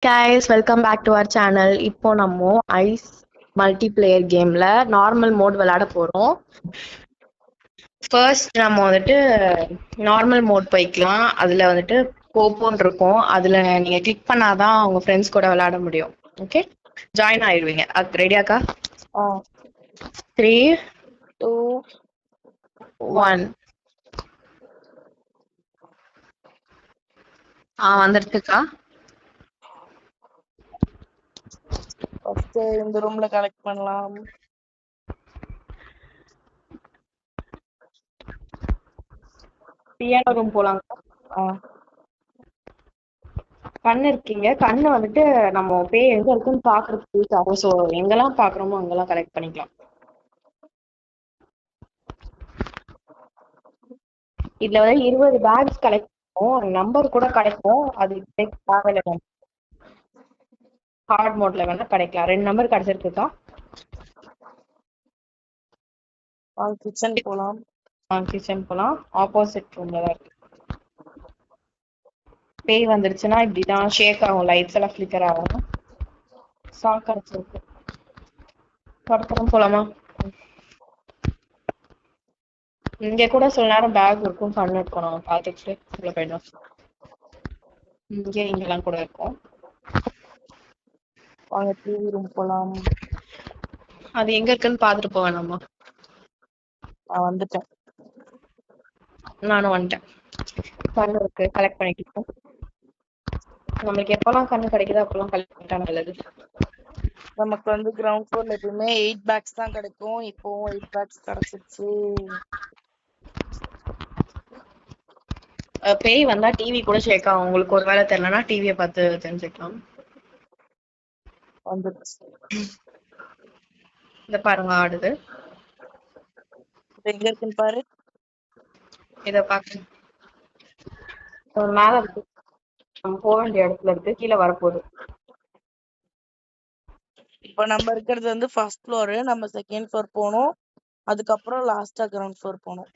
guys, welcome back to our channel. இப்போ நம்ம ice multiplier கேம்ல நார்மல் மோட் விளையாட போறோம். ஃபர்ஸ்ட் நம்ம வந்துட்டு நார்மல் மோட் போய்க்கலாம். அதுல வந்துட்டு கோப்போன் இருக்கும். அதுல நீங்க கிளிக் பண்ணாதான் உங்க ஃப்ரெண்ட்ஸ் கூட விளையாட முடியும். ஓகே, ஜாயின் ஆயிடுவீங்க. ரெடியாக்கா? 3 2 1 வந்துருக்குக்கா. ஃபர்ஸ்ட் இந்த ரூம்ல கலெக்ட் பண்ணலாம். பியானோ ரூம் போலாம். கண்ணு இருக்கீங்க. கண்ணு வந்துட்டு நம்ம பேய் எங்க இருக்குன்னு பாக்குறதுக்கு யூஸ் ஆகும். ஸோ எங்கெல்லாம் பாக்குறோமோ அங்கெல்லாம் கலெக்ட் பண்ணிக்கலாம். இதுல வந்து 20 பேக்ஸ் கலெக்ட் பண்ணுவோம். நம்பர் கூட கிடைக்கும். அது தேவையில்லை. ஹார்ட் மோட்ல வேணா கிடைக்கலாம். 2 நம்பர் கிடைச்சிருக்குக்கா. கிச்சன் போலாம். கிச்சன் போலாம். ஆப்போசிட் ரூம்ல தான் இருக்கு. பேய் வந்துருச்சுன்னா இப்படிதான் ஷேக் ஆகும். லைட்ஸ் எல்லாம் ஃபிளிக்கர் ஆகும். சாக் கிடைச்சிருக்கு. படத்துறம் போலாமா? இங்க கூட சில நேரம் பேக் இருக்கும். கண்ணு இருக்கணும். பார்த்துட்டு உள்ள போயிடும். இங்கெல்லாம் கூட இருக்கும். வாங்க டிவி ரூம் போலாம். அது எங்க இருக்குன்னு பாத்துட்டு போவேன். நம்ம நான் வந்துட்டேன். நானும் வந்துட்டேன். கண்ணு இருக்கு. கலெக்ட் பண்ணிட்டு நம்மளுக்கு எப்பெல்லாம் கண்ணு கிடைக்குதோ அப்பெல்லாம் கலெக்ட் பண்ணிட்டா நல்லது. நமக்கு வந்து கிரவுண்ட் ஃப்ளோர்ல எப்பவுமே 8 பேக்ஸ் தான் கிடைக்கும். இப்போ 8 பேக்ஸ் கிடைச்சிருச்சு. பேய் வந்தா டிவி கூட ஷேக் ஆகும். உங்களுக்கு ஒரு வேலை தெரியலன்னா டிவியை பார்த்து தெரிஞ்சுக்கலாம். வந்துருச்சு. இத பாருங்க, ஆடுது. எங்க இருக்குன்னு பாரு. இத பாக்க மேல இருக்கு. நம்ம போக வேண்டிய இடத்துல இருக்கு. கீழே வரப்போகுது. இப்போ நம்ம இருக்கிறது வந்து ஃபர்ஸ்ட் ஃப்ளோர். நம்ம செகண்ட் ஃப்ளோர் போகணும். அதுக்கப்புறம் லாஸ்டா கிரவுண்ட் ஃப்ளோர் போகணும்.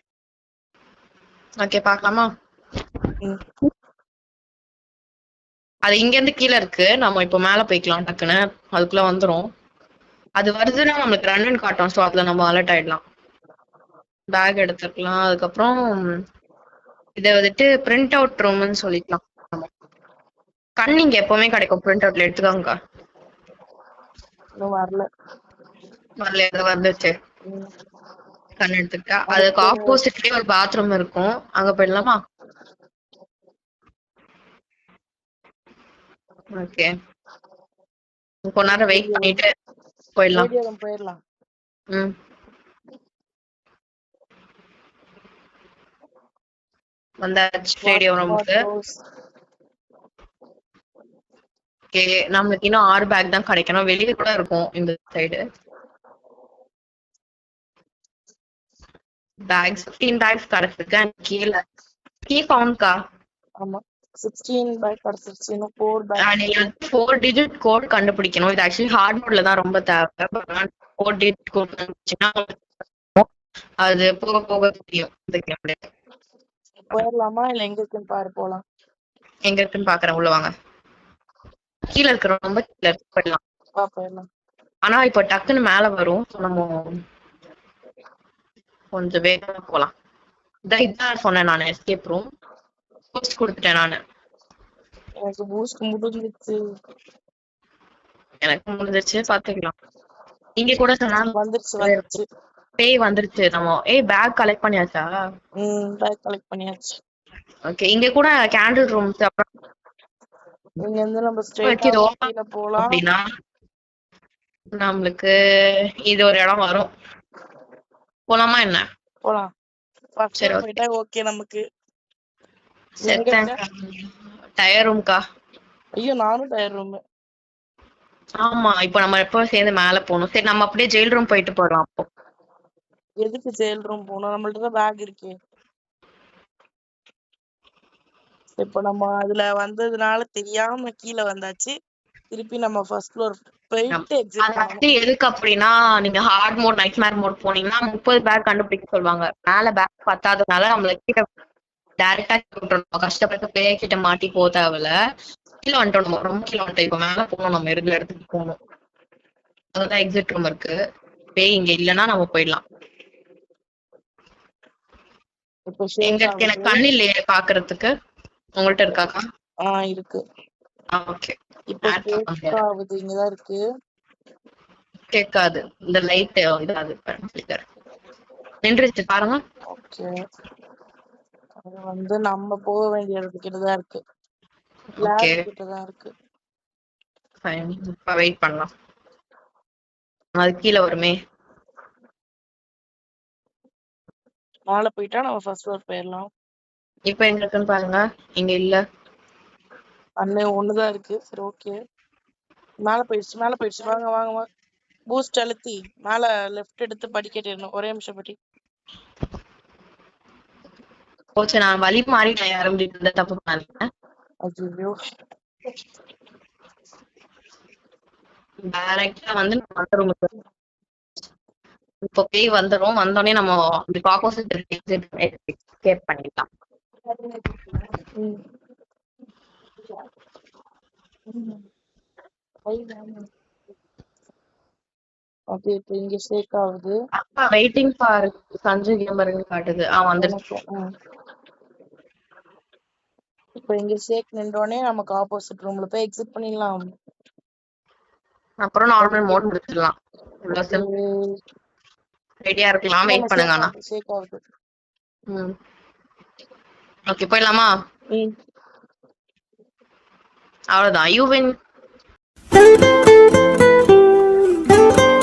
ஓகே, பாக்கலாமா? அது இங்க இருந்து கீழே இருக்கு. நம்ம இப்போ மேல போய்க்கலாம். டக்குன்னு அதுக்குள்ள வந்துரும். அது வருதுன்னா நம்மளுக்கு ரன்னு காட்டும். ஸோ அதுல நம்ம அலர்ட் ஆயிடலாம். பேக் எடுத்துக்கலாம். அதுக்கப்புறம் இதை வந்துட்டு பிரிண்ட் அவுட் ரூம்னு சொல்லிக்கலாம். கண் இங்க எப்பவுமே கிடைக்கும். பிரிண்ட் அவுட்ல எடுத்துக்கோங்க. இன்னும் வரல. வந்துச்சு. கண் எடுத்துக்கிட்டா அதுக்கு ஆப்போசிட்லயே ஒரு பாத்ரூம் இருக்கும். அங்க போயிடலாமா? ஓகே, கொஞ்ச நேரம் வெயிட் பண்ணிட்டு போயிடலாம். வந்தாச்சு ஸ்டேடியம் ரூமுக்கு. ஓகே, நம்மளுக்கு இன்னும் 6 பேக் தான் கிடைக்கணும். வெளியே கூட இருக்கும் இந்த சைடு. பேக்ஸ் 15 பேக்ஸ் கிடைச்சிருக்கு. கீழே கீ ஃபவுண்ட்கா. ஆமா, 16 பேக் கிடைச்சிருச்சு. இன்னும் 4 பேக். நீங்க 4 டிஜிட் கோட் கண்டுபிடிக்கணும். இது ஆக்சுவலி ஹார்ட் மோட்ல தான் ரொம்ப தேவை. 4 டிஜிட் கோட் கண்டுபிடிச்சீங்கன்னா அது போக போக தெரியும். போயிடலாமா இல்ல எங்க இருக்குன்னு பாரு. போலாம். எங்க இருக்குன்னு பாக்குறேன். உள்ள வாங்க. கீழே இருக்கிற ரொம்ப கீழே இருக்கு. போயிடலாம். ஆனா இப்போ டக்குன்னு மேல வரும். நம்ம கொஞ்சம் வேகமா போலாம். இதான் சொன்னேன் நான். எஸ்கேப் ரூம் பூஸ்ட் கொடுத்துட்டேன் நானு. எனக்கு பூஸ்ட் முடிஞ்சிருச்சு. எனக்கு முடிஞ்சிருச்சு. பாத்துக்கலாம். இங்க கூட வந்துருச்சு. பேய் வந்துருச்சு. நம்ம பேக் கலெக்ட் பண்ணியாச்சா? பேக் கலெக்ட் பண்ணியாச்சு. ஓகே, இங்க கூட கேண்டில் ரூம்ஸ். அப்புறம் இங்க இருந்து நம்ம ஸ்ட்ரைட்டா கீழ போலாம். அப்படினா நமக்கு இது ஒரு இடம் வரும். போலாமா என்ன? போலாம். சரி, போய்ட்டா ஓகே. நமக்கு டயர் ரூம்கா. ஐயோ, நானும் டயர் ரூம். ஆமா, இப்போ நம்ம எப்போ சேர்ந்து மேல போகணும். சரி, நம்ம அப்படியே ஜெயில் ரூம் போயிட்டு போறோம். அப்போ எதுக்கு ஜெயில் ரூம் போகணும்? நம்மள்ட்ட தான் பேக் இருக்கே. இப்போ நம்ம அதுல வந்ததுனால தெரியாம கீழ வந்தாச்சு. திருப்பி நம்ம ஃபர்ஸ்ட் ஃப்ளோர் போயிட்டு எக்ஸிட் பண்ணணும். எதுக்கு அப்படின்னா, நீங்க ஹார்ட் மோட் நைட்மேர் மோட் போனீங்கன்னா 30 பேக் கண்டுபிடிக்க சொல்லுவாங்க. மேல பேக் பத்தாதனால நம்மளுக்கு டைரக்டா கஷ்டப்பட்டு பேய் கிட்ட மாட்டி போக தேவையில்ல. கீழே வந்துட்டோம், நம்ம ரொம்ப கீழே வந்துட்டோம். இப்ப மேல போகணும், நம்ம இருக்கிற இடத்துக்கு போகணும். அதுதான் எக்ஸிட் ரூம் இருக்கு. பேய் இங்க இல்லைன்னா நம்ம போயிடலாம். இப்ப எங்க ஷேக் இருக்கு? எனக்கு ஆகுது. கண்ணு இல்லையே பாக்குறதுக்கு. உங்கள்ட்ட இருக்காக்கா? இருக்கு. ஓகே. இப்ப ஷேக் ஆகுது, இங்கதான் இருக்கு. கேட்காது, இந்த லைட் இதாது ஃபிளிக்கர் நின்றுச்சு பாருங்க. ஓகே, அது வந்து நம்ம போக வேண்டிய இடத்துக்கிட்டதான் இருக்கு. ஓகே லேப் கிட்டதான் இருக்கு. ஃபைன், இப்ப வெயிட் பண்ணலாம். அது கீழே வருமே. மேல போயிட்டா நம்ம ஃபர்ஸ்ட் ஃப்ளோர் போயிடலாம். இப்ப எங்க இருக்குன்னு பாருங்க. இங்க இல்ல, அண்ணே ஒண்ணுதான் இருக்கு. சரி ஓகே, மேல போயிடுச்சு, மேல போயிடுச்சு. வாங்க வாங்க வாங்க. பூஸ்ட் அழுத்தி மேல லெஃப்ட் எடுத்து படிக்கட்டிடணும். ஒரே நிமிஷம் படி. போச்சு. நான் வழி மாறி நான் இறங்கிட்டு தப்பு பண்ணேன். ஐயோ, டைரக்டா வந்து நம்ம அந்த ரூமுக்கு இப்போ பேய் வந்துடும். வந்தோடனே நம்ம இதுக்கு ஆப்போசிட் எஸ்கேப் பண்ணிடலாம். ஓகே, இப்போ இங்க ஷேக் ஆகுது. அப்பா வெயிட்டிங் ஃபார் சஞ்சு கேமருன்னு காட்டுது. வந்துருச்சு. இப்போ இங்க ஷேக் நின்றோடனே நமக்கு ஆப்போசிட் ரூம்ல போய் எக்ஸிட் பண்ணிடலாம். அப்புறம் நார்மல் மோட் முடிச்சிடலாம். ரெடியா இருக்கலாம். வெயிட் பண்ணுங்க. ஆனா ஷேக் ஆகுது. ஓகே, போயிடலாமா? அவ்வளவுதான். You win.